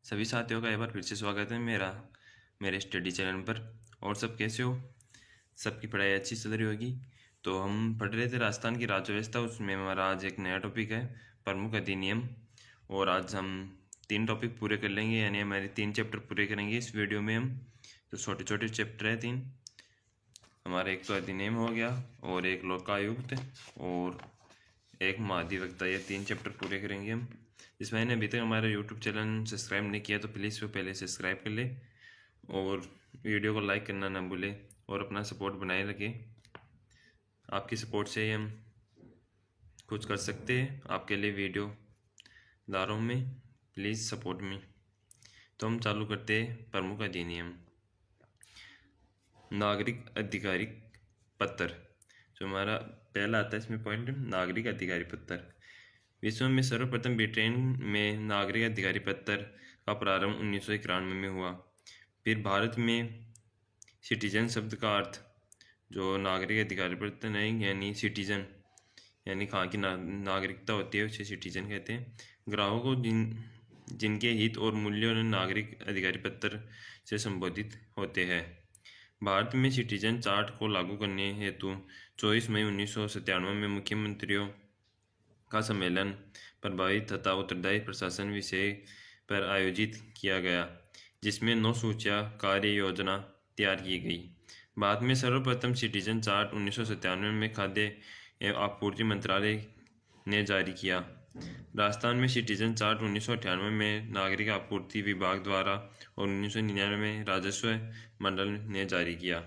सभी साथियों का एक बार फिर से स्वागत है मेरे स्टडी चैनल पर। और सब कैसे हो? सबकी पढ़ाई अच्छी चल रही होगी। तो हम पढ़ रहे थे राजस्थान की राज्य व्यवस्था, उसमें हमारा आज एक नया टॉपिक है प्रमुख अधिनियम। और आज हम 3 टॉपिक पूरे कर लेंगे, यानी हमारे 3 चैप्टर पूरे करेंगे इस वीडियो में हम। तो छोटे छोटे चैप्टर है 3 हमारा। एक तो अधिनियम हो गया, और एक लोकायुक्त, और एक महाधिवक्ता। ये 3 चैप्टर पूरे करेंगे हम। जिस मैंने अभी तक हमारा यूट्यूब चैनल सब्सक्राइब नहीं किया तो प्लीज़ वो पहले सब्सक्राइब कर ले, और वीडियो को लाइक करना ना भूले, और अपना सपोर्ट बनाए रखें। आपकी सपोर्ट से ही हम कुछ कर सकते हैं। आपके लिए वीडियो ला रहा हूँ मैं, प्लीज़ सपोर्ट मी। तो हम चालू करते हैं प्रमुख अधिनियम। नागरिक अधिकारिक पत्र, जो हमारा पहला आता है इसमें पॉइंट, नागरिक अधिकारी पत्र। विश्व में सर्वप्रथम ब्रिटेन में नागरिक अधिकारी पत्र का प्रारंभ 1991 में हुआ। फिर भारत में सिटीजन शब्द का अर्थ, जो नागरिक अधिकारी पत्र नहीं, यानी सिटीजन, यानी कहाँ की नागरिकता होती है उसे सिटीजन कहते हैं। ग्राहकों को जिनके हित और मूल्यों नागरिक अधिकारी पत्र से संबोधित होते हैं। भारत में सिटीजन चार्ट को लागू करने हेतु 24 मई 1997 में मुख्यमंत्रियों का सम्मेलन प्रभावी तथा उत्तरदायी प्रशासन विषय पर आयोजित किया गया, जिसमें 9 सूचियां कार्य योजना तैयार की गई। बाद में सर्वप्रथम सिटीजन चार्ट 1997 में खाद्य एवं आपूर्ति मंत्रालय ने जारी किया। राजस्थान में सिटीजन चार्ट 1998 में नागरिक आपूर्ति विभाग द्वारा, और 1999 में राजस्व मंडल ने जारी किया।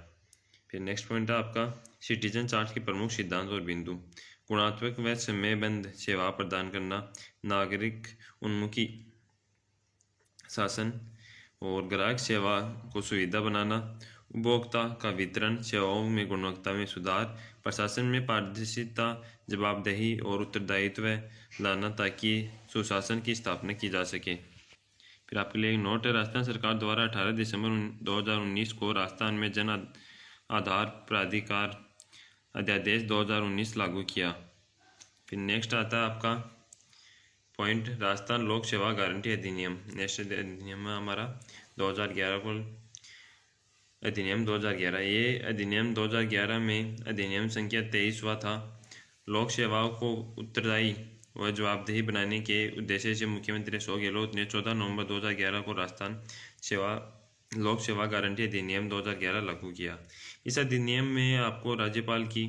फिर नेक्स्ट पॉइंट है आपका सिटीजन चार्ट के प्रमुख सिद्धांत और बिंदु। गुणात्मक व समयबद्ध सेवा प्रदान करना, नागरिक उन्मुखी शासन और ग्राहक सेवा को सुविधा बनाना, उपभोक्ता का वितरण, सेवाओं में गुणवत्ता में सुधार, प्रशासन में पारदर्शिता, जवाबदेही और उत्तरदायित्व लाना, ताकि सुशासन की स्थापना की जा सके। फिर आपके लिए एक नोट है, राजस्थान सरकार द्वारा 18 दिसंबर 2019 को राजस्थान में जन आधार प्राधिकार अध्यादेश 2019 लागू किया। फिर नेक्स्ट आता है आपका पॉइंट, राजस्थान लोक सेवा गारंटी अधिनियम। नेक्स्ट अधिनियम है हमारा 2011 को अधिनियम 2011। ये अधिनियम 2011 में अधिनियम संख्या 23वां था। लोक सेवाओं को उत्तरदायी व जवाबदेही बनाने के उद्देश्य से मुख्यमंत्री अशोक गहलोत ने 14 नवंबर 2011 को राजस्थान लोक सेवा गारंटी अधिनियम 2011 लागू किया। इस अधिनियम में आपको राज्यपाल की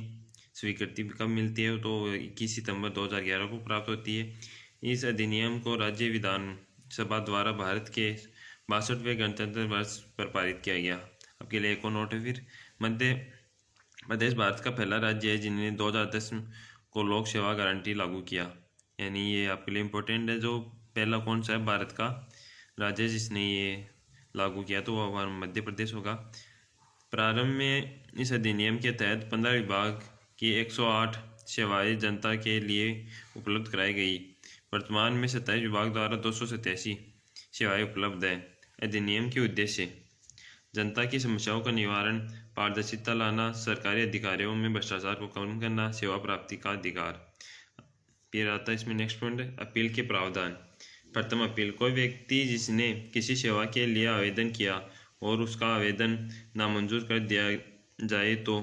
स्वीकृति कब मिलती है, तो 21 सितंबर 2011 को प्राप्त होती है। इस अधिनियम को राज्य विधानसभा द्वारा भारत के 62वें गणतंत्र वर्ष पर पारित किया गया। आपके लिए एक और नोट है। फिर मध्य प्रदेश भारत का पहला राज्य है जिन्होंने 2010 को लोक सेवा गारंटी लागू किया, यानी ये आपके लिए इम्पोर्टेंट है। जो पहला कौन सा है भारत का राज्य जिसने ये लागू किया, तो वह मध्य प्रदेश होगा। प्रारंभ में इस अधिनियम के तहत 15 विभाग की 108 सेवाएं जनता के लिए उपलब्ध कराई गई। वर्तमान में 27 विभाग द्वारा 287 सेवाएं उपलब्ध है। अधिनियम के उद्देश्य, जनता की समस्याओं का निवारण, पारदर्शिता लाना, सरकारी अधिकारियों में भ्रष्टाचार को कम करना, सेवा प्राप्ति का अधिकार। फिर आता है इसमें नेक्स्ट पॉइंट, अपील के प्रावधान। प्रथम अपील, कोई व्यक्ति जिसने किसी सेवा के लिए आवेदन किया और उसका आवेदन नामंजूर कर दिया जाए तो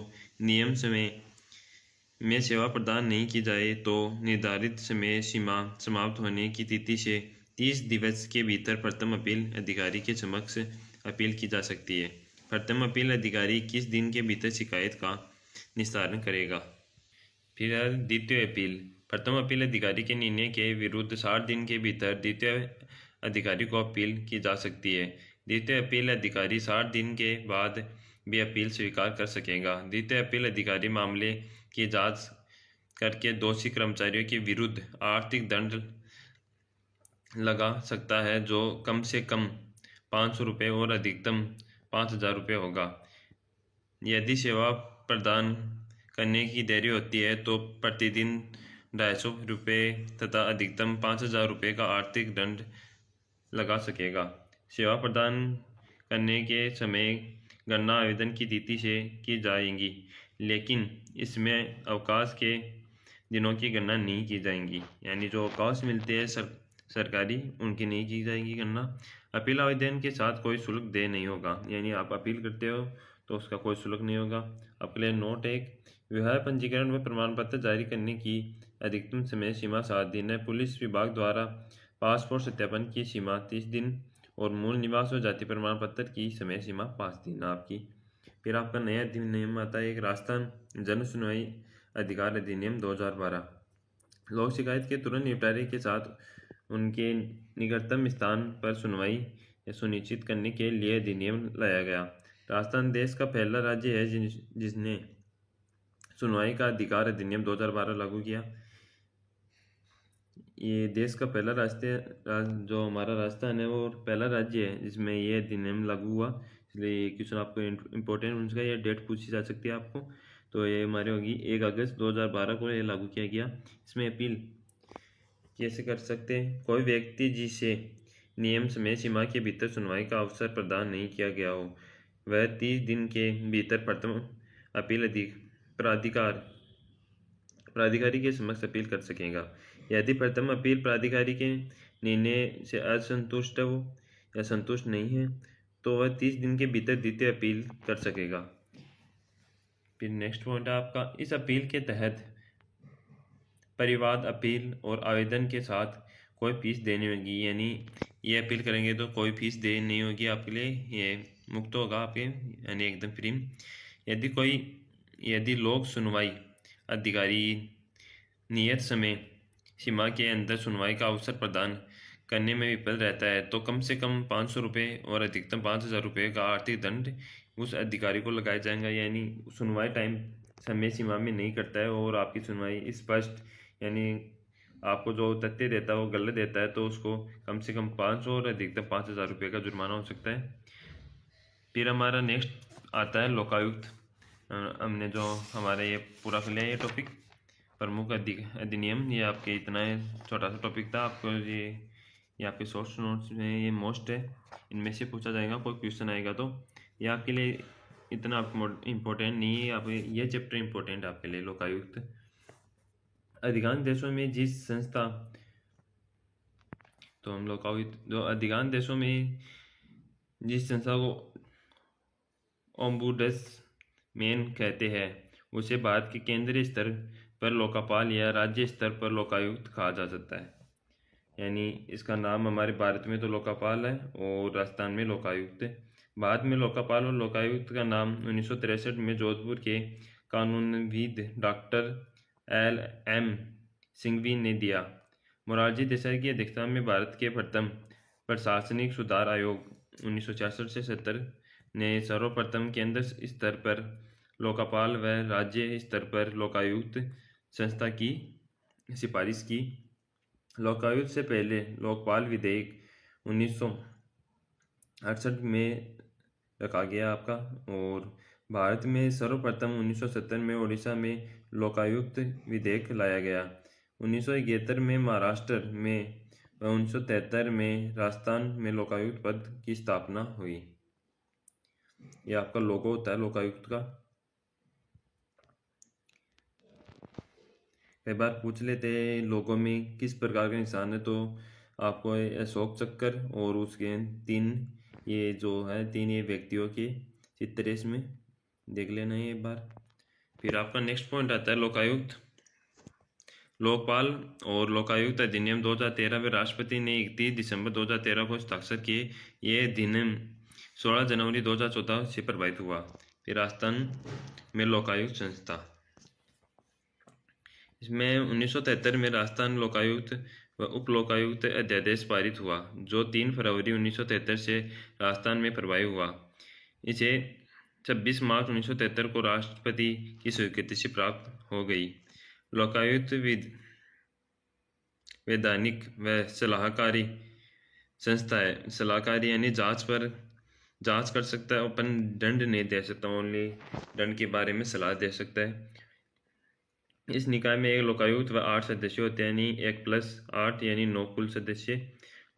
नियम समय में सेवा प्रदान नहीं की जाए तो निर्धारित समय सीमा समाप्त होने की तिथि से 30 दिवस के भीतर प्रथम अपील अधिकारी के समक्ष अपील की जा सकती है। प्रथम अपील अधिकारी किस दिन के भीतर शिकायत का निस्तारण करेगा। फिर द्वितीय अपील, प्रथम अपील अधिकारी के निर्णय के विरुद्ध 60 दिन के भीतर द्वितीय अधिकारी को अपील की जा सकती है। द्वितीय अपील अधिकारी 60 दिन के बाद भी अपील स्वीकार कर सकेगा। द्वितीय अपील अधिकारी मामले की जांच करके दोषी कर्मचारियों के विरुद्ध आर्थिक दंड लगा सकता है, जो कम से कम 500 रुपये और अधिकतम 5000 रुपये होगा। यदि सेवा प्रदान करने की देरी होती है तो प्रतिदिन 250 रुपये तथा अधिकतम 5000 रुपये का आर्थिक दंड लगा सकेगा। सेवा प्रदान करने के समय गणना आवेदन की तिथि से की जाएगी, लेकिन इसमें अवकाश के दिनों की गणना नहीं की जाएंगी। यानी जो अवकाश मिलते हैं सरकारी उनकी नहीं की जाएगी गणना। अपील आवेदन के साथ कोई शुल्क दे नहीं होगा, यानी आप अपील करते हो तो उसका कोई शुल्क नहीं होगा। आपके लिए नोट एक, विवाह पंजीकरण व प्रमाण पत्र जारी करने की अधिकतम समय सीमा 7 दिन है। पुलिस विभाग द्वारा पासपोर्ट सत्यापन की सीमा 30 दिन और मूल निवास व जाति प्रमाण पत्र की समय सीमा 5 दिन आपकी। फिर आपका नया अधिनियम आता है एक, राजस्थान जन सुनवाई अधिकार अधिनियम 2012। लोक शिकायत के तुरंत निपटारे के साथ उनके निकटतम स्थान पर सुनवाई सुनिश्चित करने के लिए अधिनियम लाया गया। राजस्थान देश का पहला राज्य है जिसने सुनवाई का अधिकार अधिनियम 2012 लागू किया। ये देश का पहला जो हमारा राजस्थान है वो पहला राज्य है जिसमें ये अधिनियम लागू हुआ, इसलिए ये क्वेश्चन आपको इम्पोर्टेंट उसका ये डेट पूछी जा सकती है आपको। तो ये हमारी होगी 1 अगस्त 2012 को ये लागू किया गया। इसमें अपील कैसे कर सकते हैं? कोई व्यक्ति जिसे नियम समय सीमा के भीतर सुनवाई का अवसर प्रदान नहीं किया गया हो, वह 30 दिन के भीतर प्रथम अपील प्राधिकारी के समक्ष अपील कर सकेगा। यदि प्रथम अपील प्राधिकारी के निर्णय से असंतुष्ट हो या संतुष्ट नहीं है तो वह 30 दिन के भीतर द्वितीय अपील कर सकेगा। फिर नेक्स्ट पॉइंट है आपका, इस अपील के तहत परिवाद अपील और आवेदन के साथ कोई फीस देनी होगी, यानी ये अपील करेंगे तो कोई फीस देनी नहीं होगी आपके लिए, ये मुक्त होगा आपके, यानी एकदम फ्री। यदि लोक सुनवाई अधिकारी नियत समय सीमा के अंदर सुनवाई का अवसर प्रदान करने में विफल रहता है तो कम से कम 500 रुपये और अधिकतम 5,000 रुपये का आर्थिक दंड उस अधिकारी को लगाया जाएगा। यानी सुनवाई टाइम समय सीमा में नहीं करता है और आपकी सुनवाई स्पष्ट, यानी आपको जो तथ्य देता है वो गलत देता है तो उसको कम से कम 500 और अधिकतम 5,000 रुपये का जुर्माना हो सकता है। फिर हमारा नेक्स्ट आता है लोकायुक्त। हमने जो हमारा ये पूरा कर लिया ये टॉपिक प्रमुख अधिनियम, ये आपके इतना छोटा सा टॉपिक था। आपको ये आपके शॉर्ट नोट्स में ये मोस्ट है, इनमें से पूछा जाएगा, कोई क्वेश्चन आएगा तो ये आपके लिए इतना इम्पोर्टेंट नहीं है। आप ये चैप्टर इम्पोर्टेंट है आपके लिए। लोकायुक्त अधिकांश देशों में जिस संस्था, तो हम लोकायुक्त जो अधिकांश देशों में जिस संस्था को ओम्बुड्समैन कहते हैं उसे भारत के केंद्रीय स्तर पर लोकपाल या राज्य स्तर पर लोकायुक्त कहा जा सकता है। यानी इसका नाम हमारे भारत में तो लोकपाल है और राजस्थान में लोकायुक्त है। भारत में लोकपाल और लोकायुक्त का नाम 1963 में जोधपुर के कानूनविद डॉक्टर LM सिंघवी ने दिया। मोरारजी देसाई की अध्यक्षता में भारत के प्रथम प्रशासनिक सुधार आयोग 1966 से 70 ने सर्वप्रथम केंद्र स्तर पर लोकपाल व राज्य स्तर पर लोकायुक्त संस्था की सिफारिश की। लोकायुक्त से पहले लोकपाल विधेयक 1968 में रखा गया आपका, और भारत में सर्वप्रथम 1970 में उड़ीसा में लोकायुक्त विधेयक लाया गया। 1971 में महाराष्ट्र में व 1973 में राजस्थान में लोकायुक्त पद की स्थापना हुई। ये आपका लोगो होता है लोकायुक्त का। कई बार पूछ लेते हैं लोगों में किस प्रकार का निशान है, तो आपको अशोक चक्कर और उसके 3 ये जो है 3 ये व्यक्तियों के चित्र इसमें देख लेना है एक बार। फिर आपका नेक्स्ट पॉइंट आता है लोकायुक्त। लोकपाल और लोकायुक्त अधिनियम 2013 में राष्ट्रपति ने 31 दिसंबर 2013 को हस्ताक्षर किए। ये अधिनियम 16 जनवरी 2014 से प्रभावित हुआ। फिर राजस्थान में लोकायुक्त संस्था, इसमें 1973 में राजस्थान लोकायुक्त व उप लोकायुक्त अध्यादेश पारित हुआ जो 3 फरवरी 1973 से राजस्थान में प्रभावी हुआ। इसे 26 मार्च 1973 को राष्ट्रपति की स्वीकृति से प्राप्त हो गई। लोकायुक्त वैधानिक व सलाहकारी संस्था है। सलाहकारी यानी जांच कर सकता है, अपन दंड नहीं दे सकता, ओनली दंड के बारे में सलाह दे सकता है। इस निकाय में एक लोकायुक्त व 8 सदस्य होते हैं, यानी 1+8 यानी 9 कुल सदस्य।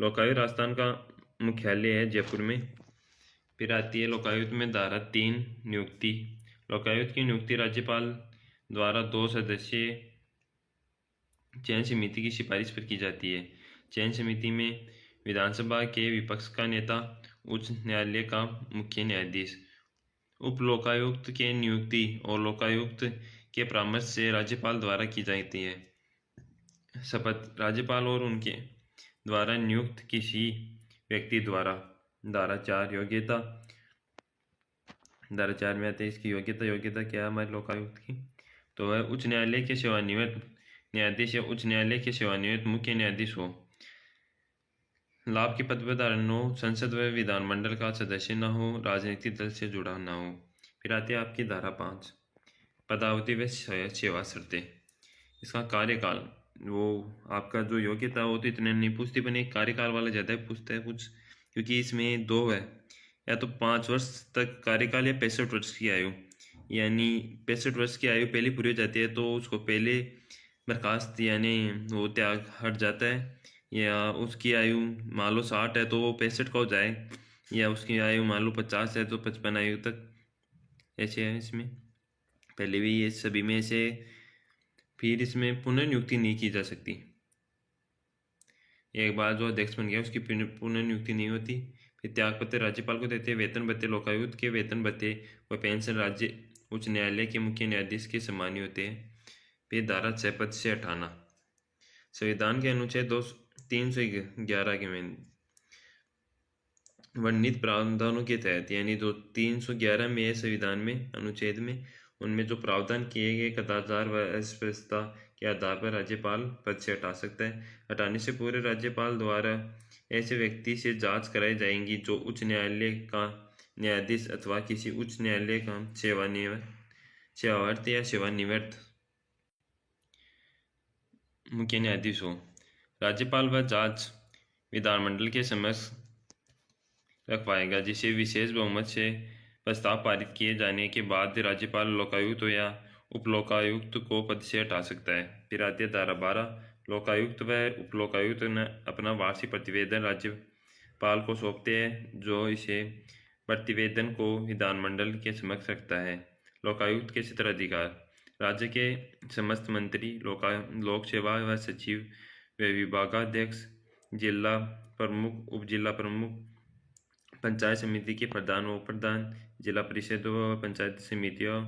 लोकायुक्त राजस्थान का मुख्यालय है जयपुर में। फिर आती है लोकायुक्त में धारा 3 नियुक्ति। लोकायुक्त की नियुक्ति राज्यपाल द्वारा 2 सदस्य चयन समिति की सिफारिश पर की जाती है। चयन समिति में विधानसभा के विपक्ष का नेता, उच्च न्यायालय का मुख्य न्यायाधीश। उप लोकायुक्त के नियुक्ति और लोकायुक्त के परामर्श से राज्यपाल द्वारा की जाती है। शपथ राज्यपाल और उनके द्वारा नियुक्त किसी व्यक्ति द्वारा। धारा 4 योग्यता। धारा 4 में आते हैं इसकी योग्यता क्या है हमारे लोकायुक्त की, तो वह उच्च न्यायालय के सेवानिवृत्त न्यायाधीश या उच्च न्यायालय के सेवानिवृत्त मुख्य न्यायाधीश हो। लाभ के पद पर धारण हो, संसद व विधानमंडल का सदस्य न हो, राजनीतिक दल से जुड़ा न हो। फिर आती है आपकी धारा 5 पदावधि व सेवा शर्तें। इसका कार्यकाल, वो आपका जो योग्यता वो तो इतने नहीं पूछती, पर एक कार्यकाल वाला ज़्यादा पूछता है कुछ, क्योंकि इसमें 2 है, या तो 5 वर्ष तक कार्यकाल या 65 वर्ष की आयु। यानी 65 वर्ष की आयु पहले पूरी हो जाती है तो उसको पहले बर्खास्त यानी वो त्याग हट जाता है, या उसकी आयु मान लो 60 है तो वो 65 का हो जाए, या उसकी आयु मान लो 50 है तो 55 आयु तक। ऐसे है इसमें, पहले भी ये सभी में से। फिर इसमें पुनर्नियुक्ति नहीं की जा सकती, एक बार जो अध्यक्ष बन गया उसकी पुनर्नियुक्ति नहीं होती। फिर त्यागपत्र राज्यपाल को देते हैं। वेतन भत्ते लोकायुक्त के वेतन भत्ते व पेंशन राज्य उच्च न्यायालय के मुख्य न्यायाधीश के समान ही होते हैं। फिर धारा 6 पद से हटाना। संविधान के अनुच्छेद 311 के में वर्णित प्रावधानों के तहत, यानी जो 311 में है संविधान में अनुच्छेद में, उनमें जो प्रावधान किए गए कदाचार व अस्पष्टता के आधार पर राज्यपाल पद से हटा सकता है। हटाने से पूर्व राज्यपाल द्वारा ऐसे व्यक्ति से जांच कराई जाएंगी जो उच्च न्यायालय का न्यायाधीश अथवा किसी उच्च न्यायालय का सेवावर्त या सेवानिवृत्त मुख्य न्यायाधीश हो। राज्यपाल व जांच विधानमंडल के समक्ष रखवाएगा, जिसे विशेष बहुमत से प्रस्ताव पारित किए जाने के बाद राज्यपाल लोकायुक्त या उप लोकायुक्त को पद से हटा सकता है। फिर आती है धारा 12 लोकायुक्त व उप लोकायुक्त ने अपना वार्षिक प्रतिवेदन राज्यपाल को सौंपते हैं, जो इसे प्रतिवेदन को विधानमंडल के समक्ष रखता है। लोकायुक्त के क्षेत्राधिकार, राज्य के समस्त मंत्री, लोक सेवा व सचिव व विभागाध्यक्ष, जिला प्रमुख, उप जिला प्रमुख, पंचायत समिति के प्रधान व प्रधान, जिला परिषद व पंचायत समितियों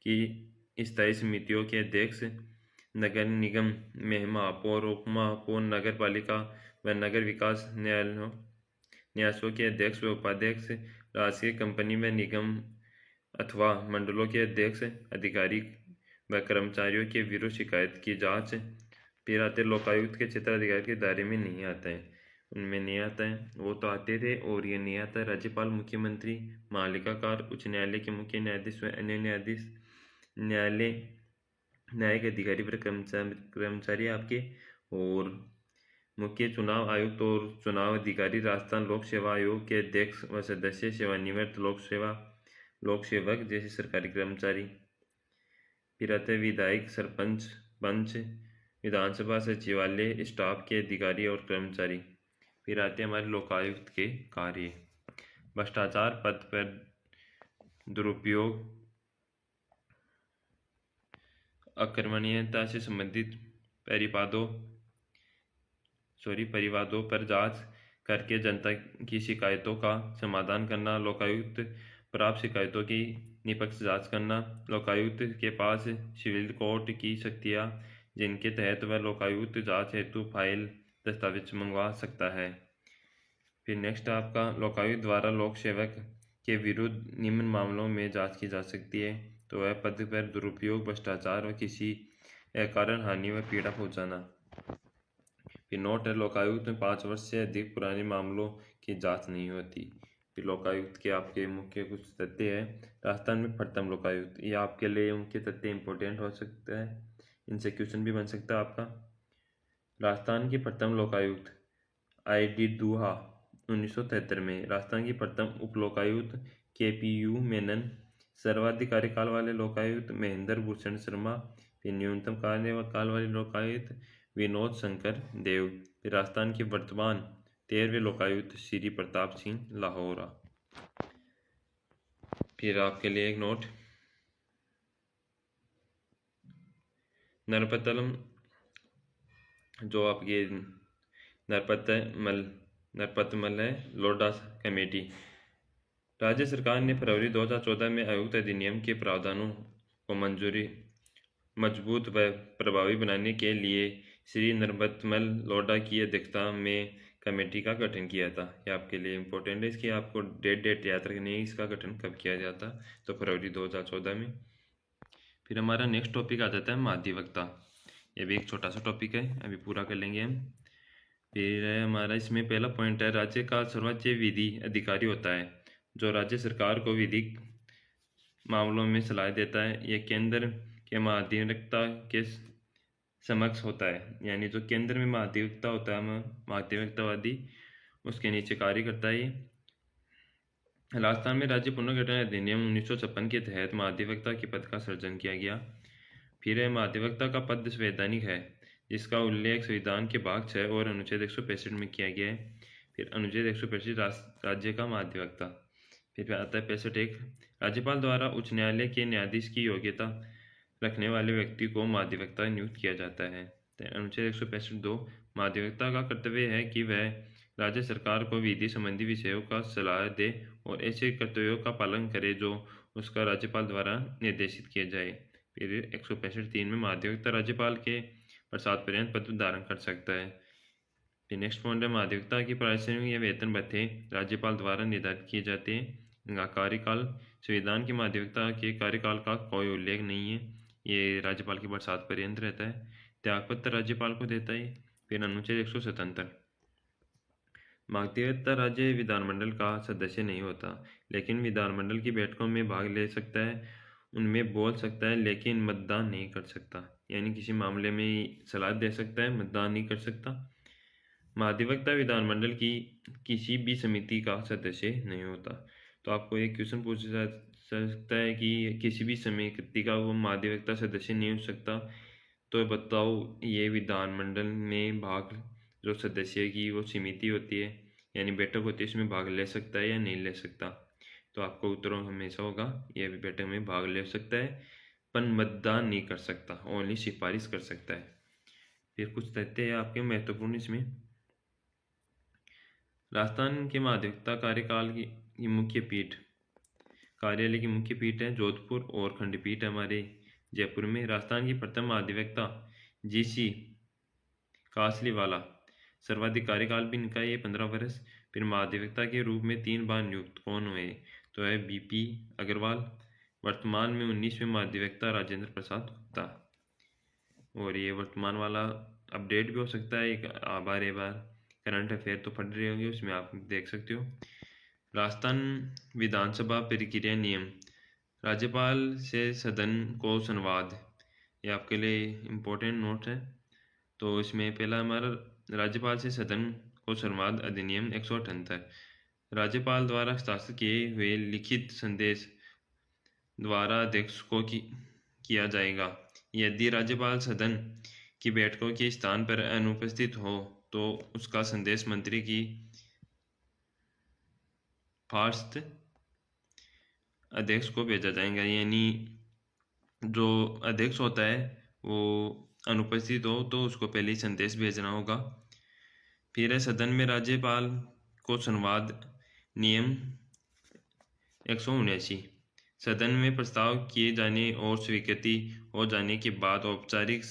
की स्थायी समितियों के अध्यक्ष, नगर निगम में महापौर, उप महापौर, नगर पालिका व नगर विकास न्यासों के अध्यक्ष व उपाध्यक्ष, राजकीय कंपनी व निगम अथवा मंडलों के अध्यक्ष, अधिकारी व कर्मचारियों के विरुद्ध शिकायत की जांच। फिर आते लोकायुक्त के क्षेत्राधिकार के दायरे में नहीं आता है, उनमें नहीं आता है, वो तो आते थे और ये नहीं आता है। राज्यपाल, मुख्यमंत्री, महालेखाकार, उच्च न्यायालय के मुख्य न्यायाधीश व अन्य न्यायाधीश, न्यायिक अधिकारी व कर्मचारी आपके, और मुख्य चुनाव आयुक्त और चुनाव अधिकारी, राजस्थान लोक सेवा आयोग के अध्यक्ष व सदस्य, सेवानिवृत्त लोक सेवक जैसे सरकारी कर्मचारी। फिर आते विधायक, सरपंच, पंच, विधानसभा सचिवालय स्टाफ के अधिकारी और कर्मचारी। फिर आते हैं हमारे लोकायुक्त के कार्य, भ्रष्टाचार, पद पर दुरुपयोग, अकर्मण्यता से संबंधित परिवादों पर जांच करके जनता की शिकायतों का समाधान करना। लोकायुक्त प्राप्त शिकायतों की निष्पक्ष जांच करना। लोकायुक्त के पास सिविल कोर्ट की शक्तियां, जिनके तहत वह लोकायुक्त जांच हेतु फाइल दस्तावेज मंगवा सकता है। फिर नेक्स्ट आपका लोकायुक्त द्वारा लोक सेवक के विरुद्ध निम्न मामलों में जांच की जा सकती है, तो वह पद पर दुरुपयोग, भ्रष्टाचार व किसी अकारण हानि व पीड़ा पहुंचाना। फिर नोट है, लोकायुक्त में 5 वर्ष से अधिक पुराने मामलों की जांच नहीं होती। फिर लोकायुक्त के आपके मुख्य कुछ तथ्य है। राजस्थान में प्रथम लोकायुक्त, ये आपके लिए उनके तथ्य इंपॉर्टेंट हो सकता है, इनसे क्वेश्चन भी बन सकता है आपका। राजस्थान की प्रथम लोकायुक्त ID दुहा 1973 में। राजस्थान की प्रथम उप लोकायुक्त KPU मेनन। सर्वाधिक कार्यकाल वाले लोकायुक्त महेंद्र भूषण शर्मा। फिर न्यूनतम कार्यकाल वाले लोकायुक्त विनोद शंकर देव। फिर राजस्थान के वर्तमान 13वें लोकायुक्त श्री प्रताप सिंह लाहौरा। फिर आपके लिए एक नोट, नरपतलम जो आपके नरपतमल है लोढ़ा कमेटी। राज्य सरकार ने फरवरी 2014 में आयुक्त अधिनियम के प्रावधानों को मजबूत व प्रभावी बनाने के लिए श्री नरपतमल लोढ़ा की अध्यक्षता में कमेटी का गठन किया था। ये आपके लिए इम्पोर्टेंट है, इसकी आपको डेट याद रखनी है, इसका गठन कब किया गया था, तो फरवरी 2014 में। फिर हमारा नेक्स्ट टॉपिक आ जाता है महाधिवक्ता। ये भी एक छोटा सा टॉपिक है, अभी पूरा कर लेंगे हम। फिर हमारा इसमें पहला पॉइंट है, राज्य का सर्वोच्च विधि अधिकारी होता है जो राज्य सरकार को विधिक मामलों में सलाह देता है। यह केंद्र के महाधिवक्ता के समक्ष होता है, यानी जो केंद्र में महाधिवक्ता होता है, महाधिवक्तावादी, उसके नीचे कार्य करता है। राजस्थान में राज्य पुनर्गठन अधिनियम 1956 के तहत महाधिवक्ता के पद का सृजन किया गया। फिर महाधिवक्ता का पद संवैधानिक है, जिसका उल्लेख संविधान के भाग 6 और अनुच्छेद 165 में किया गया है। फिर अनुच्छेद 165 राज्य का महाधिवक्ता। फिर आता है 65 राज्यपाल द्वारा उच्च न्यायालय के न्यायाधीश की योग्यता रखने वाले व्यक्ति को महाधिवक्ता नियुक्त किया जाता है। अनुच्छेद 165(2) महाधिवक्ता का कर्तव्य है कि वह राज्य सरकार को विधि संबंधी विषयों का सलाह दे और ऐसे कर्तव्यों का पालन करे जो उसका राज्यपाल द्वारा निर्देशित किए जाए। फिर 165(3) में महाधिवक्ता राज्यपाल के प्रसाद पर्यंत पद धारण कर सकता है। फिर नेक्स्ट पॉइंट है, महाधिवक्ता की पारिश्रमिक या वेतन भत्ते राज्यपाल द्वारा निर्धारित किए जाते हैं। कार्यकाल संविधान के महाधिवक्ता के कार्यकाल का कोई उल्लेख नहीं है, ये राज्यपाल के प्रसाद पर्यंत रहता है। त्यागपत्र राज्यपाल को देता है। फिर अनुच्छेद 177 महाधिवक्ता राज्य विधानमंडल का सदस्य नहीं होता, लेकिन विधानमंडल की बैठकों में भाग ले सकता है, उनमें बोल सकता है, लेकिन मतदान नहीं कर सकता, यानी किसी मामले में सलाह दे सकता है, मतदान नहीं कर सकता। महाधिवक्ता विधानमंडल की किसी भी समिति का सदस्य नहीं होता। तो आपको एक क्वेश्चन पूछ सकता है कि किसी भी समिति का वो महाधिवक्ता सदस्य नहीं हो सकता, तो बताओ ये विधानमंडल में भाग जो सदस्य की वो समिति होती है, यानी बैठक होती है, इसमें भाग ले सकता है या नहीं ले सकता। तो आपको उत्तर हमेशा होगा ये भी बैठक में भाग ले सकता है, पर मतदान नहीं कर सकता, ओनली सिफारिश कर सकता है। फिर कुछ तथ्य है आपके महत्वपूर्ण इसमें। राजस्थान के महाधिवक्ता कार्यकाल की मुख्य पीठ कार्यालय की मुख्य पीठ है जोधपुर और खंडपीठ हमारे जयपुर में। राजस्थान की प्रथम महाधिवक्ता GC कासलीवाला, सर्वाधिक कार्यकाल भी इनका ये 15 वर्ष। फिर महाधिवक्ता के रूप में 3 बार नियुक्त कौन हुए, तो है BP अग्रवाल। वर्तमान में 19वें महाधिवक्ता राजेंद्र प्रसाद गुप्ता। और ये वर्तमान वाला अपडेट भी हो सकता है, एक बार करंट अफेयर तो पढ़ रहे होंगे, उसमें आप देख सकते हो। राजस्थान विधानसभा प्रक्रिया नियम, राज्यपाल से सदन को संवाद, ये आपके लिए इम्पोर्टेंट नोट है। तो इसमें पहला हमारा राज्यपाल से सदन को संवाद अधिनियम 178, राज्यपाल द्वारा हस्ताक्षर किए हुए लिखित संदेश द्वारा अध्यक्ष को किया जाएगा। यदि राज्यपाल सदन की बैठकों के स्थान पर अनुपस्थित हो तो उसका संदेश मंत्री की फास्ट अध्यक्ष को भेजा जाएगा, यानी जो अध्यक्ष होता है वो अनुपस्थित हो तो उसको पहले ही संदेश भेजना होगा। फिर है सदन में राज्यपाल को संवाद नियम 179, सदन में प्रस्ताव किए जाने और स्वीकृति हो जाने के बाद औपचारिक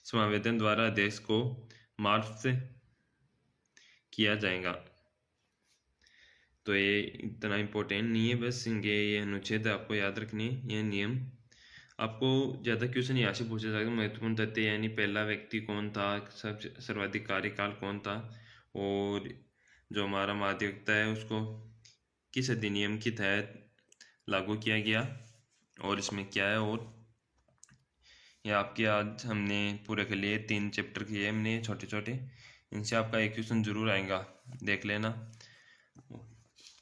समावेदन द्वारा अध्यक्ष को मार्फ किया जाएगा। तो ये इतना इम्पोर्टेंट नहीं है, बस इनके ये अनुच्छेद आपको याद रखने हैं, ये नियम। आपको ज़्यादा क्वेश्चन यहाँ से पूछे जाएगा। महत्वपूर्ण तथ्य यानी पहला व्यक्ति कौन था, सबसे सर्वाधिक कार्यकाल कौन था, और जो हमारा महाधिवक्ता है उसको किस अधिनियम के तहत लागू किया गया और इसमें क्या है। और ये आपके आज हमने पूरे के लिए 3 चैप्टर किए हमने छोटे छोटे, इनसे आपका एक क्वेश्चन जरूर आएगा, देख लेना।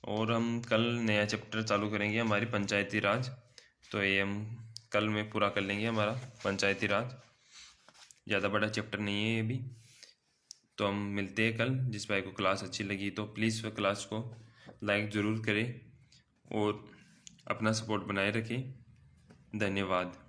और हम कल नया चैप्टर चालू करेंगे हमारी पंचायती राज, तो ये हम कल में पूरा कर लेंगे हमारा पंचायती राज। ज़्यादा बड़ा चैप्टर नहीं है ये भी। तो हम मिलते हैं कल। जिस भाई को क्लास अच्छी लगी तो प्लीज़ वह क्लास को लाइक ज़रूर करें और अपना सपोर्ट बनाए रखें। धन्यवाद।